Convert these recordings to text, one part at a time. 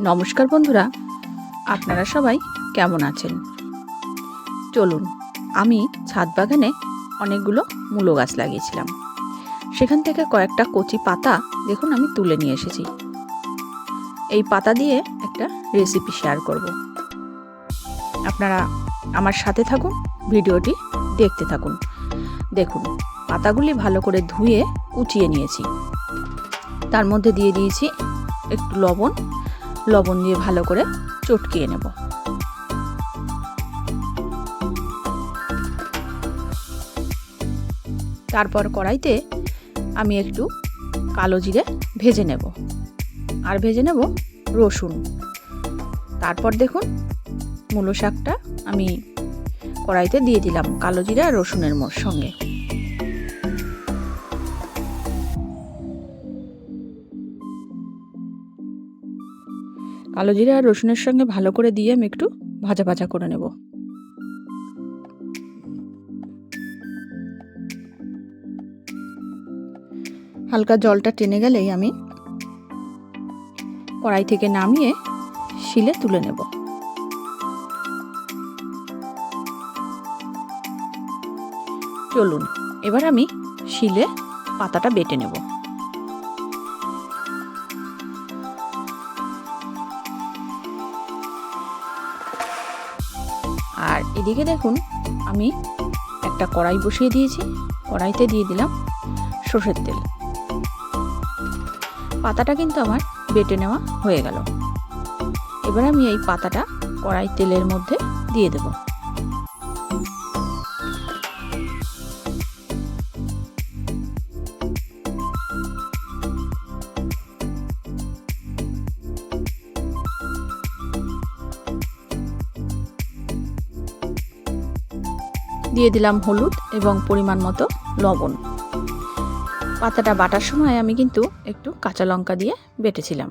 নমস্কার বন্ধুরা, আপনারা সবাই কেমন আছেন? চলুন, আমি ছাদ বাগানে অনেকগুলো মূলো গাছ লাগিয়েছিলাম। সেখান থেকে কয়েকটা কচি পাতা দেখুন আমি তুলে নিয়ে এসেছি। এই পাতা দিয়ে একটা রেসিপি শেয়ার করব। আপনারা আমার সাথে থাকুন, ভিডিওটি দেখতে থাকুন। দেখুন, পাতাগুলি ভালো করে ধুয়ে কুচিয়ে নিয়েছি। তার মধ্যে দিয়ে দিয়েছি একটু লবণ দিয়ে ভালো করে চটকিয়ে নেব। তারপর কড়াইতে আমি একটু কালো জিরে ভেজে নেব, আর ভেজে নেব রসুন। তারপর দেখুন, মূলো শাকটা আমি কড়াইতে দিয়ে দিলাম কালো জিরে আর রসুনের সঙ্গে। কালো জিরে আর রসুনের সঙ্গে ভালো করে দিয়ে আমি একটু ভাজা ভাজা করে নেব। হালকা জলটা টেনে গেলেই আমি কড়াই থেকে নামিয়ে শিলে তুলে নেব। চলুন, এবার আমি শিলে পাতাটা বেটে নেব। আর এদিকে দেখুন, আমি একটা কড়াই বসিয়ে দিয়েছি। কড়াইতে দিয়ে দিলাম সর্ষের তেল। পাতাটা কিন্তু আমার বেটে নেওয়া হয়ে গেল। এবার আমি এই পাতাটা কড়াই তেলের মধ্যে দিয়ে দেব। দিয়ে দিলাম হলুদ এবং পরিমাণ মতো লবণ। পাতাটা বাটার সময় আমি কিন্তু একটু কাঁচা লঙ্কা দিয়ে বেটেছিলাম।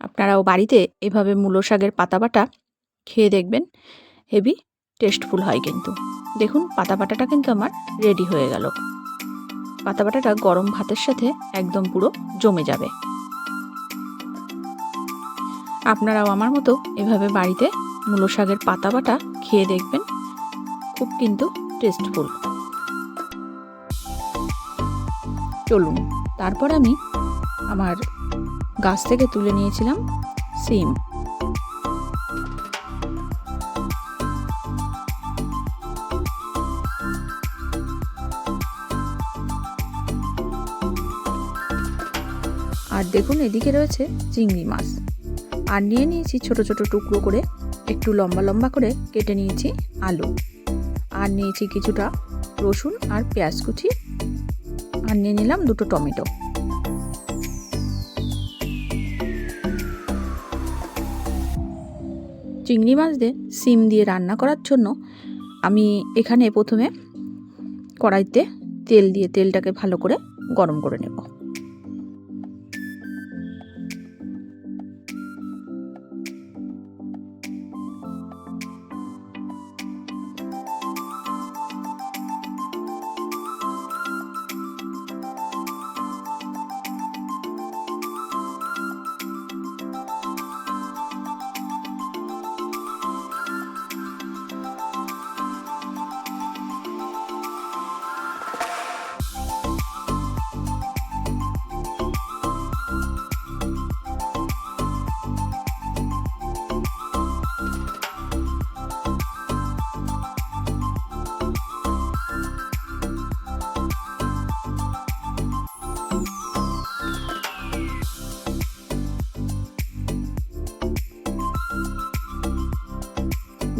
আপনারাও বাড়িতে এভাবে মূলো শাকের পাতা বাটা খেয়ে দেখবেন, হেভি টেস্টফুল হয় কিন্তু। দেখুন, পাতা বাটাটা কিন্তু আমার রেডি হয়ে গেল। পাতা বাটাটা গরম ভাতের সাথে একদম পুরো জমে যাবে। আপনারাও আমার মতো এভাবে বাড়িতে মূলো শাকের পাতা বাটা খেয়ে দেখবেন, খুব কিন্তু টেস্টফুল। চলুন, তারপর আমি আমার গাছ থেকে তুলে নিয়েছিলাম সিম। আর দেখুন, এদিকে রয়েছে চিংড়ি মাছ। আর নিয়ে নিয়েছি ছোট ছোট টুকরো করে, একটু লম্বা লম্বা করে কেটে নিয়েছি আলু। আর নিয়েছি কিছুটা রসুন আর পেঁয়াজ কুচি। আর নিয়ে নিলাম দুটো টমেটো। চিংড়ি মাছ দিয়ে সিম দিয়ে রান্না করার জন্য আমি এখানে প্রথমে কড়াইতে তেল দিয়ে তেলটাকে ভালো করে গরম করে নেব।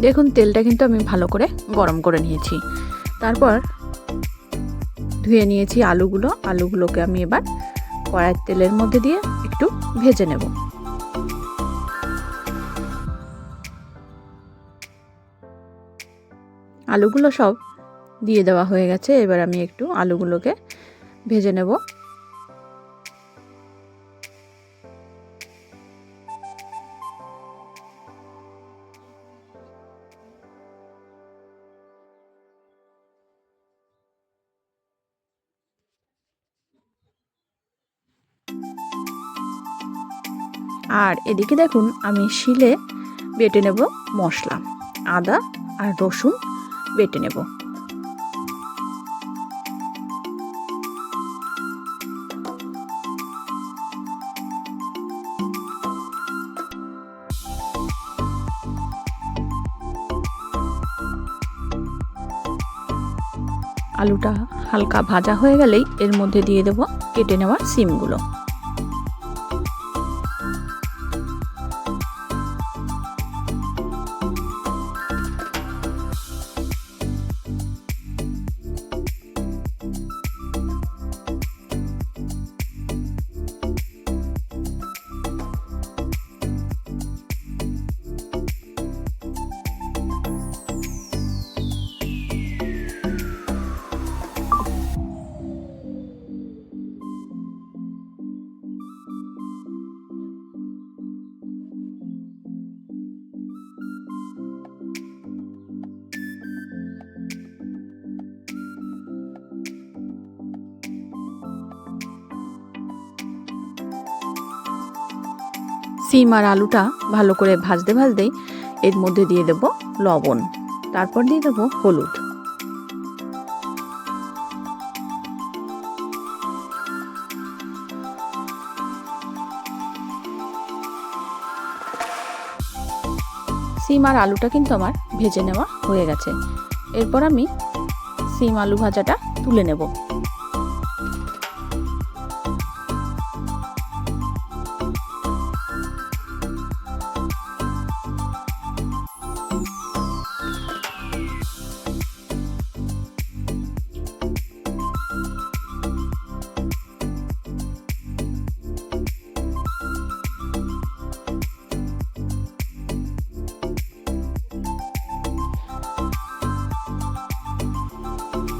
দেখুন, তেলটা কিন্তু আমি ভালো করে গরম করে নিয়েছি। তারপর ধুয়ে নিয়েছি আলুগুলোকে আমি এবার কড়াইয়ের তেলের মধ্যে দিয়ে একটু ভেজে নেব। আলুগুলো সব দিয়ে দেওয়া হয়ে গেছে। এবার আমি একটু আলুগুলোকে ভেজে নেব। আর এদিকে দেখুন আমি শিলে বেটে নেব মশলা, আদা আর রসুন বেটে নেব। আলুটা হালকা ভাজা হয়ে গেলেই এর মধ্যে দিয়ে দেব কেটে নেওয়া সিমগুলো। সিম আর আলুটা ভালো করে ভাজতে ভাজতেই এর মধ্যে দিয়ে দেব লবণ, তারপর দিয়ে দেব হলুদ। সিম আর আলুটা কিন্তু আমার ভেজে নেওয়া হয়ে গেছে। এরপর আমি সিম আলু ভাজাটা তুলে নেব।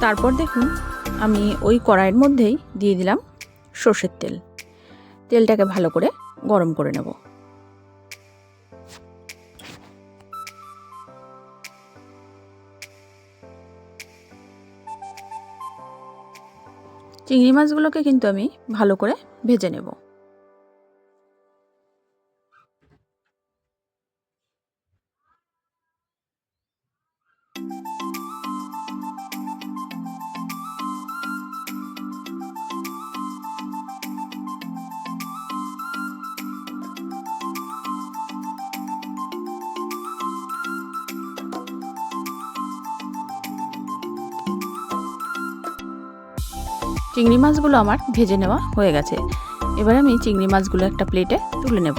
তারপর দেখুন আমি ওই কড়াইয়ের মধ্যেই দিয়ে দিলাম সর্ষের তেল। তেলটাকে ভালো করে গরম করে নেব। চিংড়ি মাছগুলোকে কিন্তু আমি ভালো করে ভেজে নেব। চিংড়ি মাছগুলো আমার ভেজে নেওয়া হয়ে গেছে। এবার আমি চিংড়ি মাছগুলো একটা প্লেটে তুলে নেব।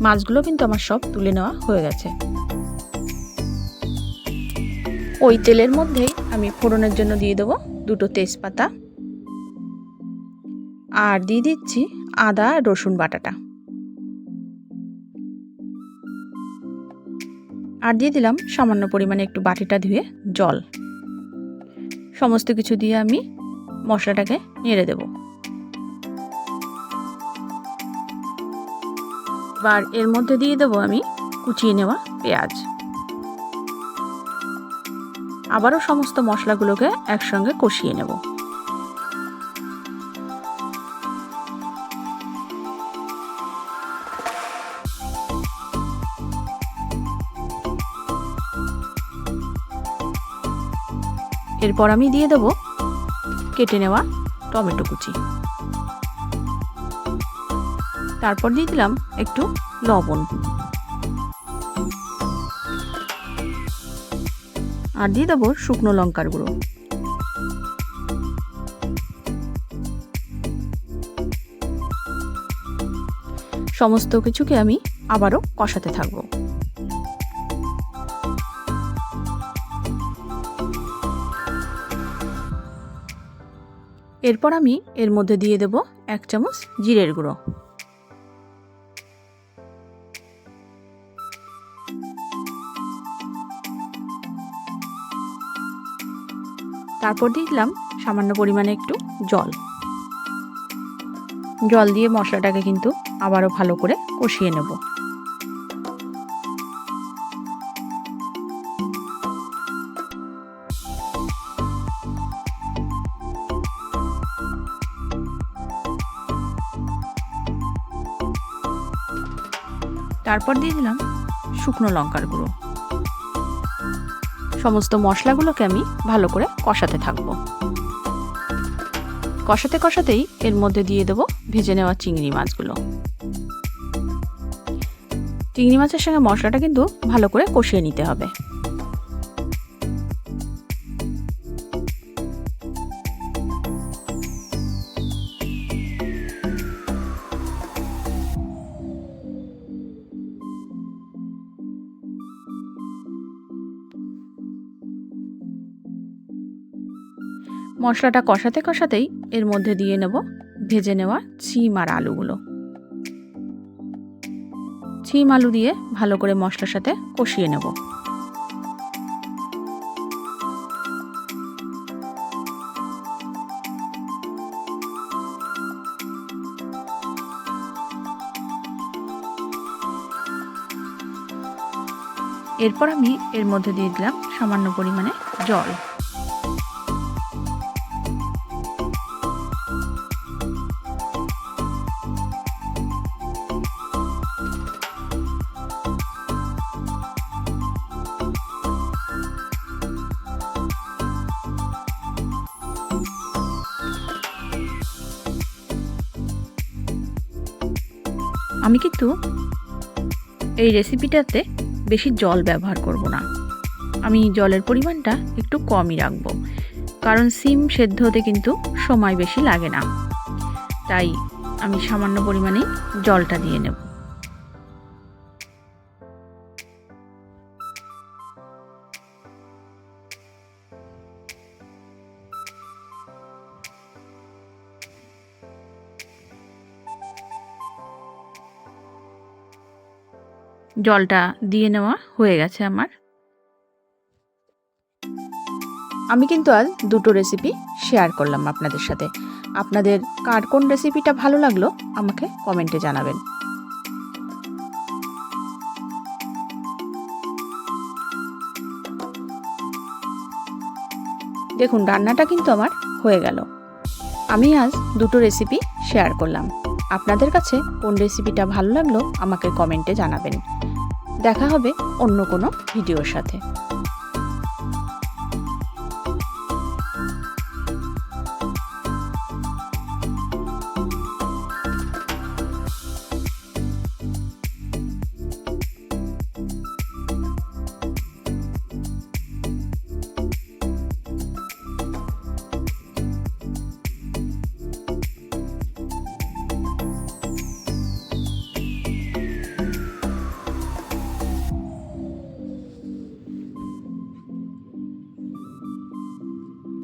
মাছগুলো কিন্তু আমার সব তুলে নেওয়া হয়ে গেছে। ওই তেলের মধ্যেই আমি ফোড়নের জন্য দিয়ে দেবো দুটো তেজপাতা আর দিয়ে দিচ্ছি আদা রসুন বাটাটা, আর দিয়ে দিলাম সামান্য পরিমাণে একটু বাটিটা ধুয়ে জল। সমস্ত কিছু দিয়ে আমি মশলাটাকে নেড়ে দেব। এবার এর মধ্যে দিয়ে দেবো আমি কুচিয়ে নেওয়া পেঁয়াজ। আবারও সমস্ত মশলাগুলোকে একসঙ্গে কষিয়ে নেব। এরপর আমি দিয়ে দেব কেটে নেওয়া টমেটো কুচি, তারপর দিয়ে দিলাম একটু লবণ আর দিয়ে দেবো শুকনো লঙ্কার গুঁড়ো। সমস্ত কিছুকে আমি আবারও কষাতে থাকবো। এরপর আমি এর মধ্যে দিয়ে দেব 1 চামচ জিরের গুঁড়ো, তারপর দিয়ে দিলাম সামান্য পরিমাণে একটু জল। জল দিয়ে মশলাটাকে কিন্তু আবারও ভালো করে কষিয়ে নেব। তারপর দিয়ে দিলাম শুকনো লঙ্কার গুঁড়ো। সমস্ত মশলাগুলোকে আমি ভালো করে কষাতে থাকবো। কষাতে কষাতেই এর মধ্যে দিয়ে দেবো ভেজে নেওয়া চিংড়ি মাছগুলো। চিংড়ি মাছের সঙ্গে মশলাটা কিন্তু ভালো করে কষিয়ে নিতে হবে। মশলাটা কষাতে কষাতেই এর মধ্যে দিয়ে নেব ভেজে নেওয়া শিম আর আলুগুলো। শিম আলু দিয়ে ভালো করে মশলার সাথে কষিয়ে নেব। এরপর আমি এর মধ্যে দিয়ে দিলাম সামান্য পরিমাণে জল। আমি কিন্তু এই রেসিপিটাতে বেশি জল ব্যবহার করব না। আমি জলের পরিমাণটা একটু কমই রাখব, কারণ সিম সেদ্ধ হতে কিন্তু সময় বেশি লাগে না। তাই আমি সামান্য পরিমাণেই জলটা দিয়ে নেব। জলটা দিয়ে নেওয়া হয়ে গেছে আমার। আমি কিন্তু আজ দুটো রেসিপি শেয়ার করলাম আপনাদের সাথে। আপনাদের কার কোন রেসিপিটা ভালো লাগলো আমাকে কমেন্টে জানাবেন। দেখুন রান্নাটা কিন্তু আমার হয়ে গেল। আমি আজ দুটো রেসিপি শেয়ার করলাম। আপনাদের কাছে কোন রেসিপিটা ভালো লাগলো আমাকে কমেন্টে জানাবেন। দেখা হবে অন্য কোনো ভিডিওর সাথে।